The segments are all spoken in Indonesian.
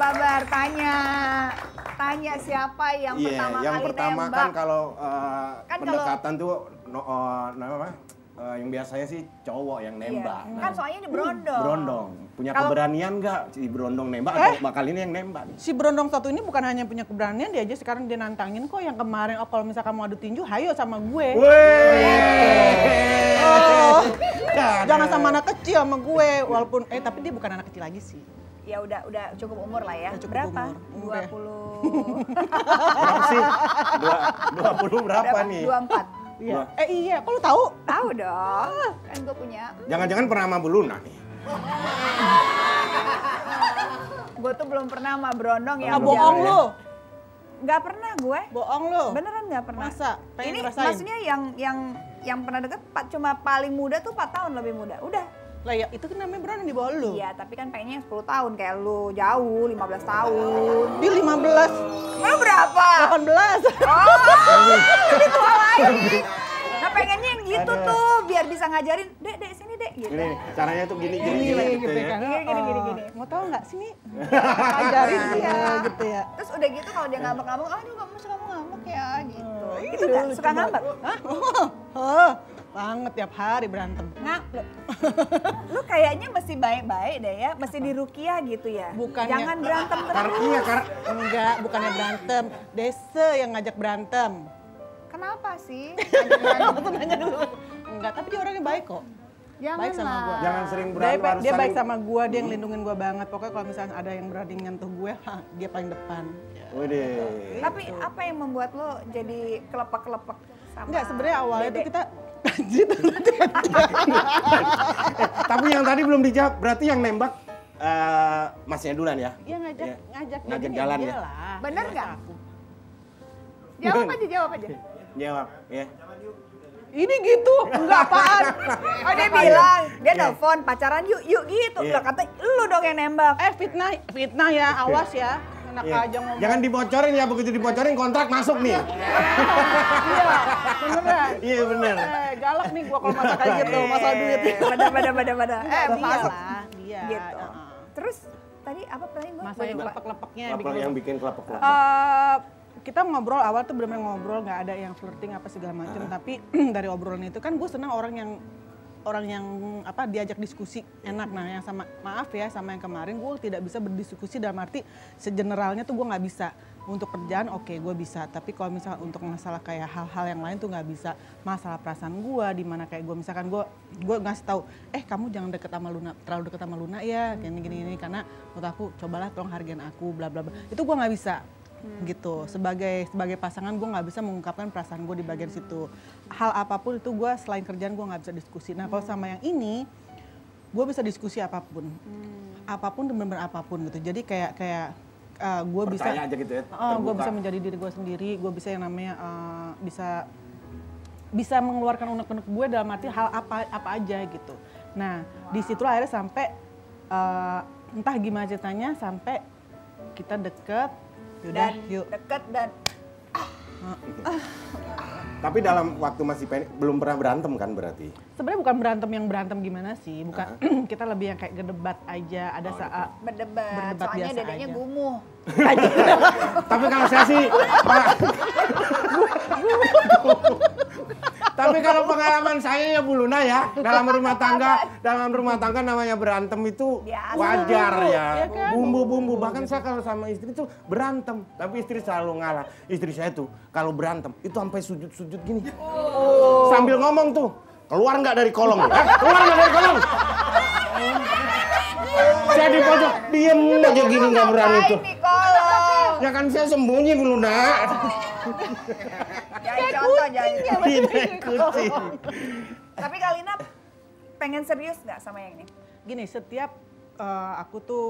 Babar, tanya siapa yang pertama yang kali pertama nembak. kan kalau Kan pendekatan tuh yang biasanya sih cowok yang nembak. Iya. Kan soalnya di Berondong. Berondong. Punya keberanian nggak si Berondong nembak atau bakal ini yang nembak? Si Berondong satu ini bukan hanya punya keberanian, dia aja sekarang dia nantangin kok yang kemarin, oh kalau misalkan mau adu tinju, hayo sama gue. Jangan sama anak kecil sama gue, walaupun tapi dia bukan anak kecil lagi sih. Ya udah cukup umur lah ya. Udah cukup Berapa? umur. 20. Berapa sih? 20 berapa nih? 24. Iya. Iya, kok lu tahu? Tahu dong. Kan gue punya. Jangan-jangan pernah sama Bu Luna nih? Gue tuh belum pernah sama Berondong yang Bohong lu. Nggak pernah gue. Bohong lu. Beneran nggak pernah. Masa? Pengen Ini ngerasain? maksudnya yang pernah deket cuma paling muda tuh 4 tahun lebih muda. Udah. Lah ya, itu kan namanya Berondong di bawah lu. Iya, tapi kan pengennya 10 tahun kayak lu jauh, 15 tahun. Dia 15. Lu berapa? 18. Oh, lebih tua lagi. Nah pengennya yang gitu tuh, biar bisa ngajarin, dek sini dek gitu. Ini caranya tuh gini Gini gitu ya. kan. Gini. Mau tahu nggak sini? Ajarin dia gitu ya. Terus udah gitu kalau dia ngambek-ngambek, aduh kamu suka ngambek ya gitu. Itu Iya, kan suka ngambek? Hah? Banget tiap hari berantem. Lu kayaknya mesti baik-baik deh ya, mesti dirukiah gitu ya. Bukannya- Jangan berantem terus. Enggak, bukannya berantem. Desa yang ngajak berantem. Kenapa sih? Nanya dulu. Enggak, tapi dia orangnya baik kok. Baik sama gua. Jangan sering Dia, berantem, harus dia baik saling- sama gua, dia ngelindungin gua banget. Pokoknya kalau misalnya ada yang berani nyentuh gue, dia paling depan. Widih. Tapi apa yang membuat lo jadi kelepek-kelepek sama Enggak, sebenarnya awalnya Dede? tuh kita Tapi yang tadi belum dijawab, berarti yang nembak masnya duluan ya? Iya ngajak Ngajak dia jalan ya? lah. Bener nggak? Jawab aja. Jawab, ya. Ini gitu, enggak apaan. Oh dia bilang, dia nelfon pacaran yuk gitu. Iya. Lah kata lu dong yang nembak. Fitnah ya, awas ya. Enak Iya. aja ngomong. Jangan dibocorin ya, begitu dibocorin kontrak masuk nih. Iya, beneran. Iya bener. Galak nih gua kalau masak kayak gitu, masalah duit. Bada. Masuk. Dia. Gitu. Terus tadi apa pertanyaan gue? Masa yang lepek-lepeknya Yang bikin kelepek-kelepek. Kita ngobrol awal tuh benar-benar ngobrol, nggak ada yang flirting apa segala macam. Tapi dari obrolan itu kan gue senang orang yang diajak diskusi enak. Nah yang maaf ya sama yang kemarin gue tidak bisa berdiskusi dalam arti segeneralnya tuh gue nggak bisa. Untuk kerjaan oke, gue bisa, tapi kalau misalnya untuk masalah kayak hal-hal yang lain tuh nggak bisa. Masalah perasaan gue, dimana kayak gue misalkan gue ngasih tahu, kamu jangan deket sama Luna, terlalu deket sama Luna ya, gini karena menurut aku cobalah tolong hargain aku, bla bla bla. Itu gue nggak bisa. Gitu, sebagai pasangan gue nggak bisa mengungkapkan perasaan gue di bagian situ. Hal apapun itu gue selain kerjaan gue nggak bisa diskusi. Nah kalau sama yang ini gue bisa diskusi apapun, apapun benar-benar apapun gitu. Jadi kayak gue bisa aja gitu ya, gue bisa menjadi diri gue sendiri. Gue bisa yang namanya bisa mengeluarkan unek-unek gue dalam arti hal apa aja gitu. Nah disitulah akhirnya sampai entah gimana ceritanya sampai kita deket. Yaudah, yuk. Deket dan Tapi dalam waktu masih belum pernah berantem kan berarti? Sebenarnya bukan berantem gimana sih, bukan. Kita lebih yang kayak berdebat aja, ada saat berdebat soalnya biasa dedenya aja. gumuh. Tapi kalau saya sih, tapi kalau pengalaman saya ya Bu Luna ya, dalam rumah tangga namanya berantem itu Biasa. wajar ya. Ya kan? Bumbu-bumbu, bahkan saya kalau sama istri tuh berantem, tapi istri selalu ngalah. Istri saya tuh kalau berantem itu sampai sujud-sujud gini. Sambil ngomong tuh, keluar nggak dari kolong? Keluar nggak dari kolong? Saya di pojok, diem aja gini nggak berani tuh. Ini kolong. Ya kan saya sembunyi Bu Luna. Jadi contoh jadi. Tidak kucing. Tapi Kalina pengen serius nggak sama yang ini? Gini, setiap aku tuh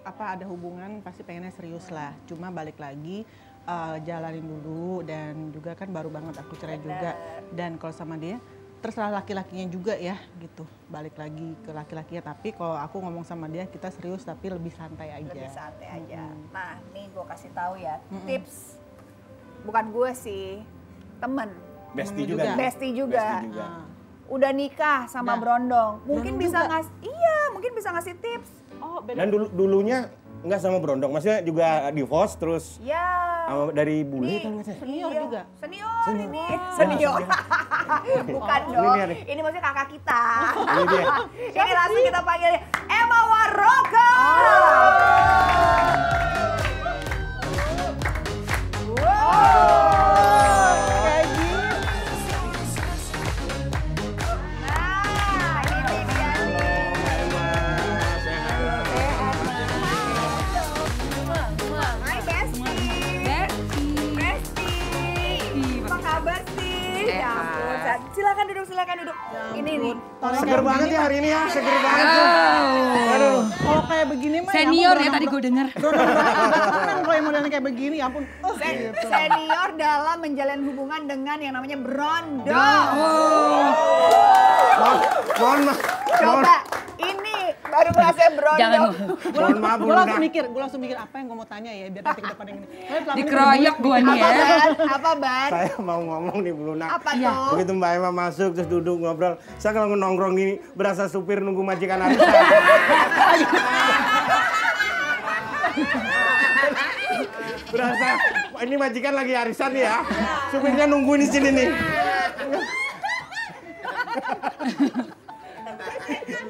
ada hubungan pasti pengennya serius lah. Cuma balik lagi jalanin dulu dan juga kan baru banget aku cerai juga. Dan kalau sama dia terserah laki-lakinya juga ya gitu. Balik lagi ke laki-lakinya. Tapi kalau aku ngomong sama dia kita serius tapi lebih santai aja. Lebih santai aja. Nah, nih gue kasih tahu ya tips. Bukan gue sih, temen. Bestie juga. juga. Bestie juga. Udah nikah sama Nah. Berondong. Mungkin Berondong bisa juga. mungkin bisa ngasih tips. Oh, beda. Dan dulunya Enggak sama Brondong, maksudnya juga divorce terus Ya. dari bule kan maksudnya? Senior juga. Senior ini. Senior. Bukan Ini dong. dia nih. Ini maksudnya kakak kita. Ini dia. Ini langsung kita panggil Emma Waroka. Kayak gini. Nah, ini dia nih. Hai Besti. Besti. Apa kabar sih? Ya ampun. Silakan duduk, silakan duduk. Ini nih. Seger banget ya hari ini ya, seger banget tuh. Aduh. Kalau kayak begini mah Senior ya tadi gue denger. Kan kalau yang modelnya kayak begini, ya ampun. Senior dalam menjalin hubungan dengan yang namanya Brondong. Mohon maaf. Coba, ini baru bahasa Brondong. Mohon maaf, Gue Bunda. langsung mikir apa yang gue mau tanya ya biar nanti ke depan yang ini. Dikeroyok gue nih ya. Apa, Ban? Saya mau ngomong nih Bu Luna. Apa Iya. tuh? Begitu Mbak Emma masuk terus duduk ngobrol, saya kalau nongkrong gini berasa supir nunggu majikan arisan. Berasa ini majikan lagi arisan nih ya. Supirnya nungguin di sini nih.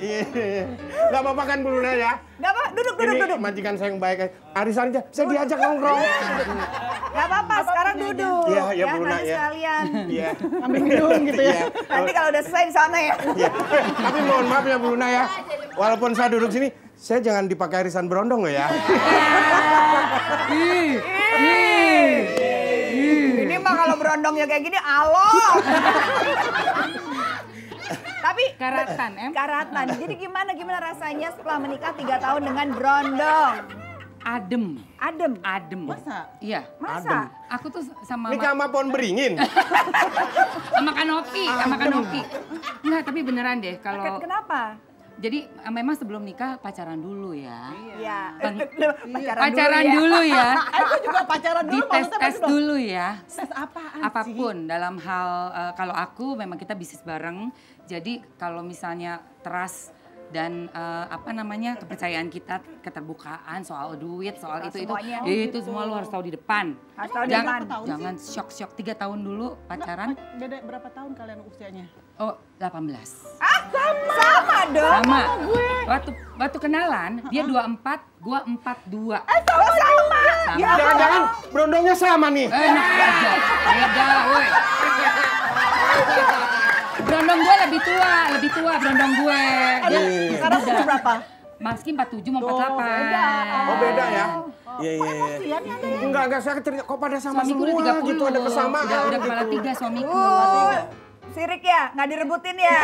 Iya. Gak apa-apa kan Bu Luna ya? Gak apa, duduk. Ini majikan saya yang baik. Arisan aja, saya diajak nongkrong. Gak apa-apa, sekarang duduk. Iya, iya, Bu Luna, nanti ya. sekalian. Iya. Ambil minum gitu ya. Iya. Nanti kalau udah selesai di sana ya. Iya. Tapi mohon maaf ya Bu Luna ya. Walaupun saya duduk sini, saya jangan dipakai arisan Brondong loh ya. Ini mah kalau Brondongnya kayak gini, alot. Tapi Karatan, Em. karatan. Jadi gimana rasanya setelah menikah 3 tahun dengan Brondong? Adem. Adem. Masa? Iya. Masa? Aku tuh sama Nikah sama pohon beringin. sama Kanopi. Enggak, tapi beneran deh kalau Kenapa? jadi memang sebelum nikah pacaran dulu ya. Iya. Pacaran dulu ya. Aku juga pacaran dulu. Dites dulu ya. Tes apaan sih? Apapun dalam hal kalau aku memang kita bisnis bareng. Jadi kalau misalnya trust dan kepercayaan kita, keterbukaan soal duit, soal Semuanya. itu semua lu harus tahu di depan. Harus tahu di Jangan, depan. jangan shock 3 tahun dulu pacaran. Beda berapa tahun kalian usianya? Oh, 18. Sama dong. Sama. Waktu kenalan dia 24, gua 42. Sama. Sama. Jangan-jangan Brondongnya sama nih. Enak aja. Beda, woi. Brondong gue lebih tua brondong gue. Dia Sekarang umur berapa? Maski 47 mau 48. Oh beda ya? Iya. Kasihan ya ada ya. Enggak saya cerita kok pada sama Suamiku semua udah 30. gitu ada kesamaan. Udah gitu. kepala 3 suamiku. Sirik ya, nggak direbutin ya.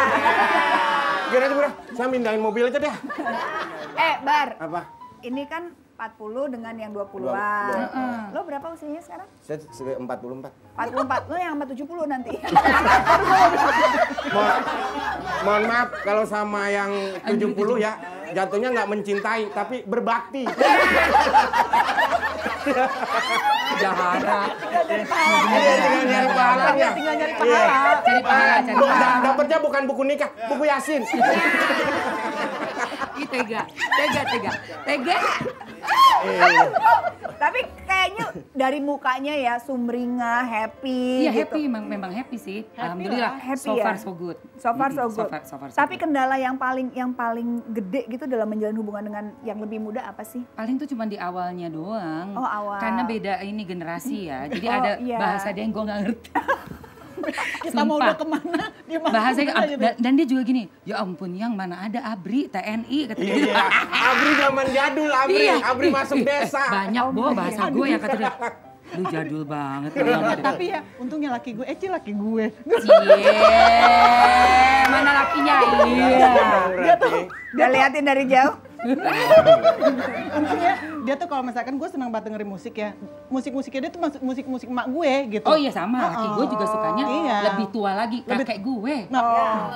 Gimana aja Bro? Saya mindahin mobil aja deh. Bar. Apa? Ini kan 40 dengan yang 20-an. Lo berapa usianya sekarang? Saya sudah 44. 44. Lo yang sama 70 nanti. Mohon maaf kalau sama yang 70 ya jatuhnya nggak mencintai tapi berbakti. Jahara. Iya, tinggal nyari pahalanya. Tinggal nyari Iya. Cari pahala. Dapatnya bukan buku nikah, buku Yasin. Ih, tega. Tapi kayaknya dari mukanya ya sumringah, happy. Iya, gitu. happy memang happy sih. Alhamdulillah. Happy So ya? far so good. So far so good. So far, so Tapi good. kendala yang paling gede gitu dalam menjalin hubungan dengan yang lebih muda apa sih? Paling tuh cuma di awalnya doang. Oh, awal. Karena beda ini generasi ya. Jadi Oh, ada iya. bahasa dia yang gue nggak ngerti. Kita mau udah kemana? Dia mau Bahasanya kemana gitu. dan dia juga gini, ya ampun yang mana ada ABRI, TNI kata dia. Iya. Abri zaman jadul, Abri. Iya. Abri masuk Ih, desa. Banyak bahasa gue yang kata dia. Lu jadul banget. lu bilang gitu. Tapi ya untungnya laki gue, laki gue. Cie, mana lakinya? Iya. Berarti. Udah liatin dari jauh. Untungnya dia tuh kalau misalkan gue senang banget dengerin musik ya. Musik-musiknya dia tuh musik-musik emak gue gitu. Oh iya sama, laki gue juga sukanya Iya. lebih tua lagi, kakek gue.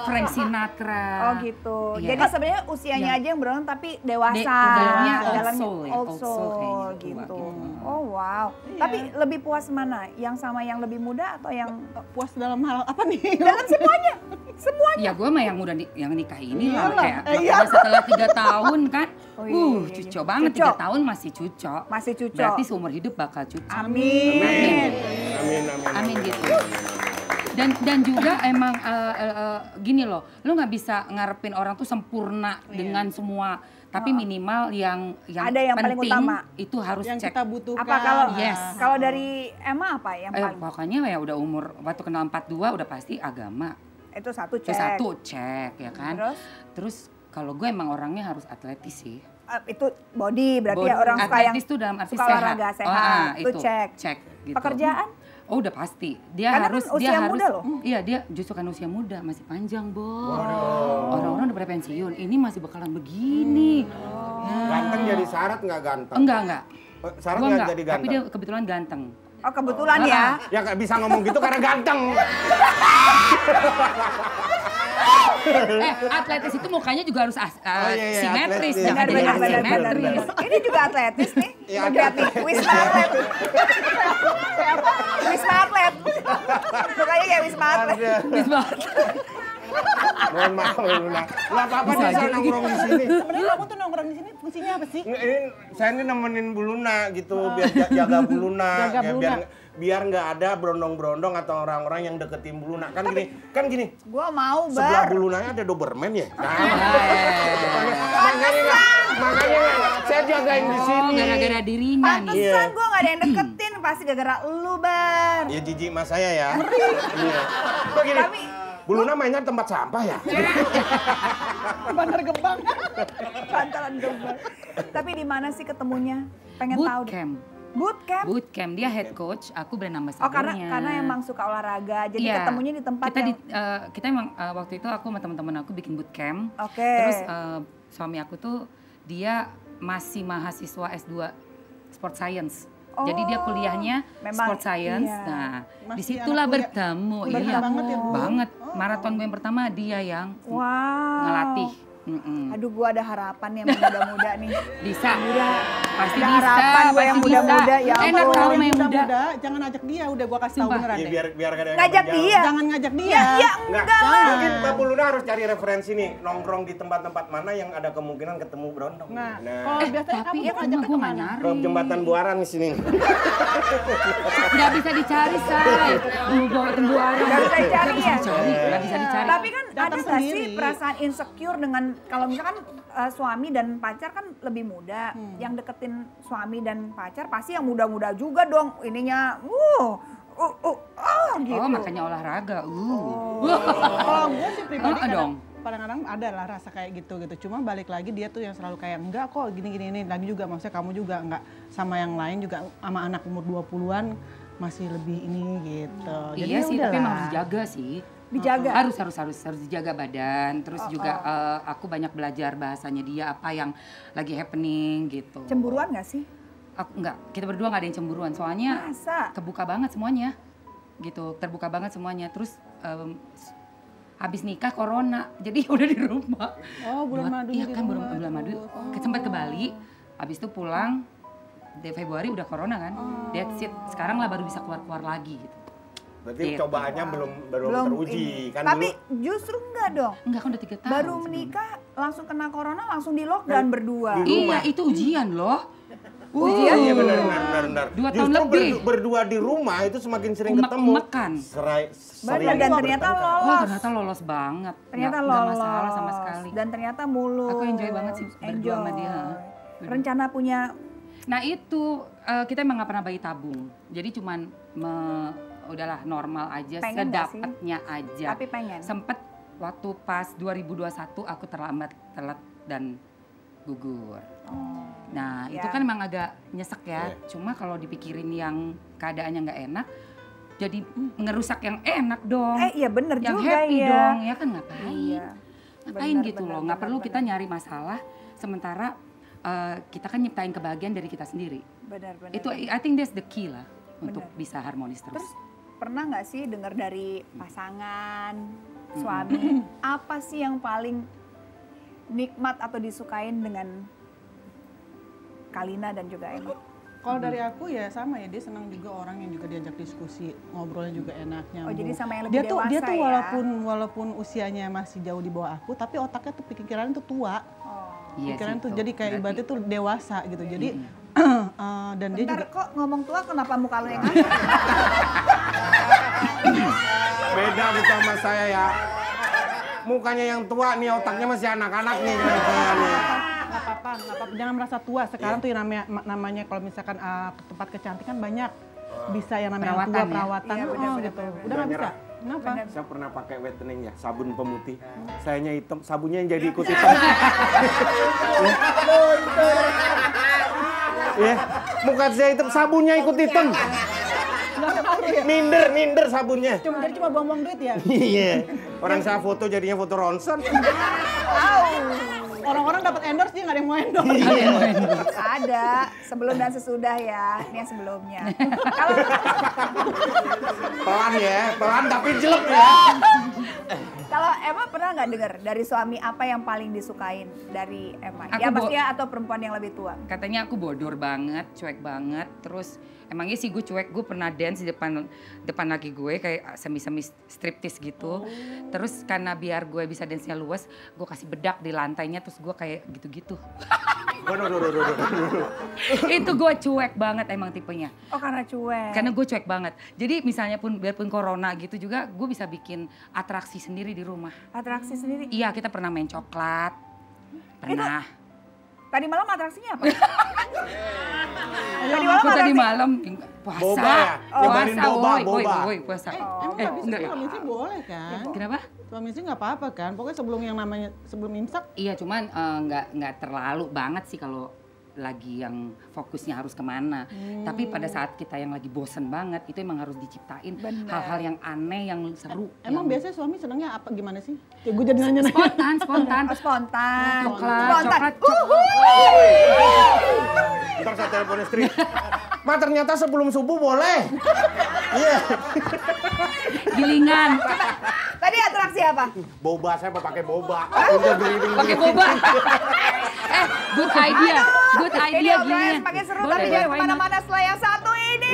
Frank Sinatra. Oh gitu. Iya. Jadi sebenarnya usianya Iya. aja yang berontak tapi dewasa. Jalannya old Jalannya soul ya, old old soul soul kayaknya tua gitu. gitu. Oh wow. Iya. Tapi lebih puas mana? Yang sama yang lebih muda atau yang Puas dalam hal apa nih? dalam semuanya? Semuanya. Ya gue mah yang udah yang nikah ini lah Iyalah, kayak iya. udah setelah 3 tahun kan. Oh, iya. Cucok banget, 3 tahun masih cucok. Masih cucok. Berarti seumur hidup bakal cucok. Amin. Amin gitu. Dan juga emang gini loh, lu nggak bisa ngarepin orang tuh sempurna dengan semua, tapi minimal yang ada yang paling penting utama itu harus Yang cek. kita butuhkan. apa kalau Yes. kalau dari Emma apa yang paling Pokoknya ya udah umur waktu kenal 42 udah pasti agama. itu satu Itu cek. satu cek ya kan. Terus kalau gue emang orangnya harus atletis sih. Itu body berarti ya Body- orang suka yang atletis tuh dalam arti suka sehat. olahraga sehat. Itu cek. Cek gitu. Pekerjaan? Oh udah pasti. Dia Karena harus kan usia muda loh. Iya, dia justru kan usia muda, masih panjang, Bo. Orang-orang udah pada pensiun, ini masih bakalan begini. Ganteng jadi syarat nggak ganteng? Enggak. Syarat Gua nggak enggak, jadi tapi ganteng? dia kebetulan ganteng. Oh kebetulan ya. Ya nggak bisa ngomong gitu karena ganteng. Atletis itu mukanya juga harus iya, simetris, atletis. jangan jadi Benar. asimetris. Ini juga atletis nih. Iya, Lihat nih, Wisma Atlet. Siapa? Wisma Atlet. Mukanya kayak Wisma Atlet. Bagus banget. Mohon maaf, Luna. Nggak apa-apa bisa nongkrong di sini. Sebenarnya kamu tuh nongkrong di sini fungsinya apa sih? Ini saya ini nemenin Bu Luna gitu, biar jaga Bu Luna, Jaga ya, Bu Luna. biar nggak ada berondong-berondong atau orang-orang yang deketin Bu Luna. Kan gini, Gua mau sebelah Bu ber. Lunanya ada Doberman ya. Nah, makanya saya jagain di sini. Gara-gara dirinya nih. Pantesan gua gak ada yang deketin, pasti gara-gara lu ber. Ya jijik mas saya ya. Iya. Kok gini? Tapi Bu Luna mainnya tempat sampah ya? Bandar Gebang. Bantalan gembar. Tapi di mana sih ketemunya? Pengen tahu deh. Bootcamp. Bootcamp? Bootcamp, dia head coach, aku brand ambassador-nya. Oh karena emang suka olahraga, jadi Iya. ketemunya di tempat kita yang... kita emang waktu itu aku sama teman-teman aku bikin bootcamp. Oke. Terus suami aku tuh dia masih mahasiswa S2 Sport Science. Jadi dia kuliahnya memang, Sport Science. iya. Nah, Masih disitulah anak kuliah. bertemu. Berat Iya. banget ya, Bu? Banget. Maraton gue yang pertama dia yang Wow. ngelatih. Aduh, gua ada harapan yang muda-muda nih. Bisa. Pasti Ada bisa. harapan gue yang pasti muda-muda, bisa. ya Enak ampun. tau sama yang muda. Muda-muda, jangan ajak dia, udah gua kasih tahu Sumpah. beneran Ya, deh. biar gak ada yang Ngajak berjauh. dia. Jangan ngajak dia. Ya Nggak, enggak lah. mungkin Mbak Bu Luna harus cari referensi nih, nongkrong di tempat-tempat mana yang ada kemungkinan ketemu berondong. Nah, kalau biasanya Tapi kamu ya tuh kan ngajaknya gue nggak kemana? nyari. Ke jembatan Buaran di sini. Nggak bisa dicari, Say. Jembatan Buaran. Nggak bisa dicari ya? Nggak bisa dicari. Tapi kan Datang ada nggak sih sendiri. perasaan insecure dengan kalau misalkan suami dan pacar kan lebih muda, yang deketin suami dan pacar pasti yang muda-muda juga dong ininya, gitu. Oh, makanya olahraga. Kalau gue sih pribadi Dong. kadang-kadang ada lah rasa kayak gitu. Cuma balik lagi dia tuh yang selalu kayak enggak kok gini-gini ini. Lagi juga maksudnya kamu juga enggak sama yang lain juga sama anak umur 20-an masih lebih ini gitu. Jadi Iya sih, tapi udahlah. emang harus dijaga sih. Dijaga. Harus dijaga badan. Terus juga aku banyak belajar bahasanya dia, apa yang lagi happening gitu. Cemburuan nggak sih? Aku enggak, kita berdua nggak ada yang cemburuan. Soalnya Masa? kebuka banget semuanya. Gitu, terbuka banget semuanya. Terus habis nikah corona, jadi udah di rumah. Oh, bulan madu Iya di kan rumah bulan madu. tuh. Sempat ke Bali, habis itu pulang di Februari udah corona kan. That's it. Sekarang lah baru bisa keluar-keluar lagi gitu. Berarti Gitu. cobaannya belum teruji ini. kan Tapi dulu. justru enggak dong. Enggak kan udah 3 tahun. Baru sebelum. menikah langsung kena corona langsung di lockdown berdua. Di rumah. Iya, itu ujian loh. Iya benar. 2 tahun Justru lebih. berdua di rumah itu semakin sering ketemu. Umek-umekan. Benar, dan ternyata Wah, lolos. ternyata lolos banget. Ternyata Nggak lolos. masalah sama sekali. Dan ternyata mulus. Aku enjoy banget sih berdua sama dia. Rencana punya Nah itu kita emang nggak pernah bayi tabung. Jadi cuman udahlah normal aja, Pengen nggak sih? sedapatnya aja. Tapi pengen. Sempet waktu pas 2021 aku telat dan gugur. Nah ya. itu kan emang agak nyesek ya. Cuma kalau dipikirin yang keadaannya nggak enak, jadi ngerusak yang enak dong. iya bener yang juga happy ya. dong, ya kan ngapain? Iya. Ngapain Bener, gitu bener, loh, nggak bener, perlu bener. kita nyari masalah, sementara kita kan nyiptain kebahagiaan dari kita sendiri. Benar-benar. Itu I think that's the key lah untuk bisa harmonis terus. Terus pernah nggak sih dengar dari pasangan, suami, apa sih yang paling nikmat atau disukain dengan Kalina dan juga Emma? Kalau dari aku ya sama ya, dia senang juga orang yang juga diajak diskusi, ngobrolnya juga enak, nyambung. Oh, jadi sama yang lebih dia dewasa tuh ya? walaupun usianya masih jauh di bawah aku, tapi otaknya tuh pikirannya tuh tua. Oh. Iya pikiran sih, tuh tuh. jadi kayak Berarti- ibaratnya tuh dewasa gitu. Jadi dan dia Bentar juga kok ngomong tua kenapa muka lo yang aneh? Beda gitu sama saya ya. Mukanya yang tua nih, otaknya masih anak-anak nih. Saya nih. nggak apa-apa, jangan merasa tua. Sekarang tuh yang namanya kalau misalkan ke tempat kecantikan banyak bisa yang namanya Perawatan tua ya? perawatan. Iya, oh, benar-benar. gitu. Udah nggak bisa. nyerah. Kenapa? Saya pernah pakai whitening ya, sabun pemutih. Sayanya hitam, sabunnya yang jadi ikut hitam. Ya, muka saya hitam, sabunnya ikut hitam. Minder sabunnya. Jadi cuma buang-buang duit ya. Iya. Orang saya foto jadinya foto ronsen. Orang-orang dapat endorse dia nggak ada yang mau endorse. Ada, sebelum dan sesudah ya. Ini yang sebelumnya. Kalau Pelan ya, pelan tapi jelek ya. kalau Emma pernah nggak dengar dari suami apa yang paling disukain dari Emma? Aku Ya maksudnya atau perempuan yang lebih tua? Katanya aku bodor banget, cuek banget. Terus emangnya sih gue cuek, gue pernah dance di depan laki gue kayak semi-semi striptease gitu. Terus karena biar gue bisa dance-nya luas, gue kasih bedak di lantainya terus gue kayak gitu-gitu. Waduh. Itu gue cuek banget emang tipenya. Oh karena cuek. Karena gue cuek banget. Jadi misalnya biarpun corona gitu juga gue bisa bikin atraksi sendiri di rumah. Atraksi sendiri. Iya, kita pernah main coklat. Pernah. Tadi malam atraksinya apa? Tadi malam puasa. Boba ya? Nyebarin boba, boba. Woi, puasa. Emang nggak bisa enggak. suami istri boleh kan? Kenapa? Suami istri nggak apa-apa kan? Pokoknya sebelum imsak. Iya, cuman nggak terlalu banget sih kalau lagi yang fokusnya harus kemana. Tapi pada saat kita yang lagi bosen banget, itu emang harus diciptain Bener. hal-hal yang aneh, yang seru. Emang yang biasanya suami senangnya apa gimana sih? Ya gue jadi nanya-nanya. spontan. Oh, spontan. Coklat. Ntar saya telepon istri. Ma ternyata sebelum subuh boleh. Iya. Gilingan. Tadi atraksi apa? Boba, saya mau pakai boba. Pakai boba. good idea. Good Ini idea obrolannya gilingan. semakin seru Boleh, tapi jangan why not? kemana-mana setelah yang satu ini.